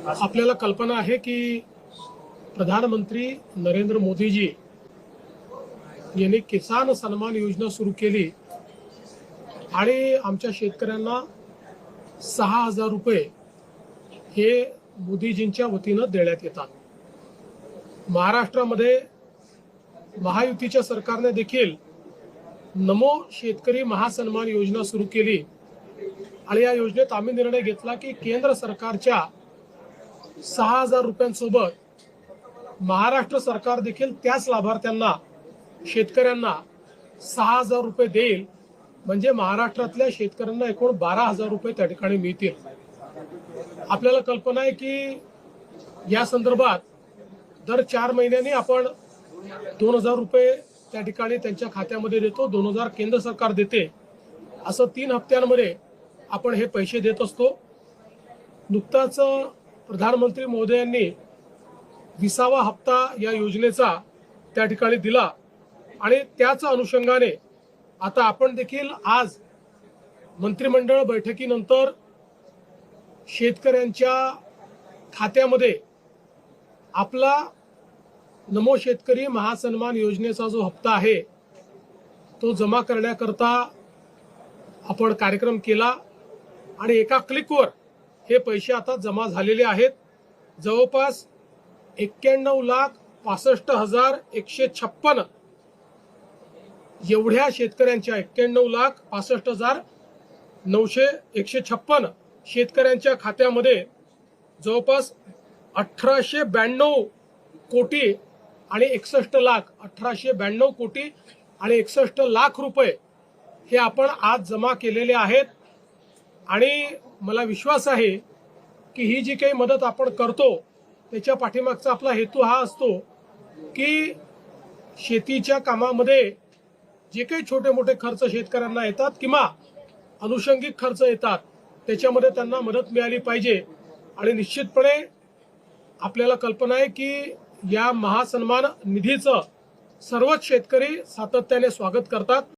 आपल्याला कल्पना आहे की प्रधानमंत्री नरेंद्र मोदीजी यांनी किसान सन्मान योजना सुरू केली आणि आमच्या शेतकऱ्यांना 6,000 रुपये हे मोदीजींच्या वतीनं देण्यात येतात। महाराष्ट्रामध्ये महायुतीच्या सरकारने देखील नमो शेतकरी महासन्मान योजना सुरू केली आणि या योजनेत आम्ही निर्णय घेतला की केंद्र सरकारच्या 6,000 रुपयांसोबत महाराष्ट्र सरकार देखील त्याच लाभार्थ्यांना शेतकऱ्यांना 6,000 रुपये देईल, म्हणजे महाराष्ट्रातल्या शेतकऱ्यांना एकूण 12,000 रुपये त्या ठिकाणी मिळतील। आपल्याला कल्पना आहे की या संदर्भात दर 4 महिन्यांनी आपण 2,000 रुपये त्या ठिकाणी त्यांच्या खात्यामध्ये देतो, 2,000 केंद्र सरकार देते, असं 3 हप्त्यांमध्ये आपण हे पैसे देत असतो। नुकताच प्रधानमंत्री महोदयांनी 20वा हप्ता या योजनेचा त्या ठिकाणी दिला आणि त्याच अनुषंगाने आता आपण देखील आज मंत्रिमंडळ बैठकीनंतर शेतकऱ्यांच्या खात्यामध्ये आपला नमो शेतकरी महासन्मान योजनेचा जो हप्ता आहे तो जमा करण्याकरता आपण कार्यक्रम केला आणि एका क्लिकवर हे पैसे आता जमा झालेले आहेत। जवळपास 91,65,156 एवढ्या शेतकऱ्यांच्या 91,65,156 शेतकऱ्यांच्या खात्यामध्ये जवळपास 1,892 कोटी आणि 61 लाख 1,892 कोटी आणि 61 लाख रुपये हे आपण आज जमा केलेले आहेत। आणि मला विश्वास आहे की ही जी काही मदत आपण करतो त्याच्या पाठीमागचा आपला हेतू हा असतो की शेतीच्या कामामध्ये जे काही छोटे मोठे खर्च शेतकऱ्यांना येतात किंवा अनुषंगिक खर्च येतात त्याच्यामध्ये त्यांना मदत मिळाली पाहिजे। आणि निश्चितपणे आपल्याला कल्पना आहे की या महासन्मान निधीचं सर्वच शेतकरी सातत्याने स्वागत करतात।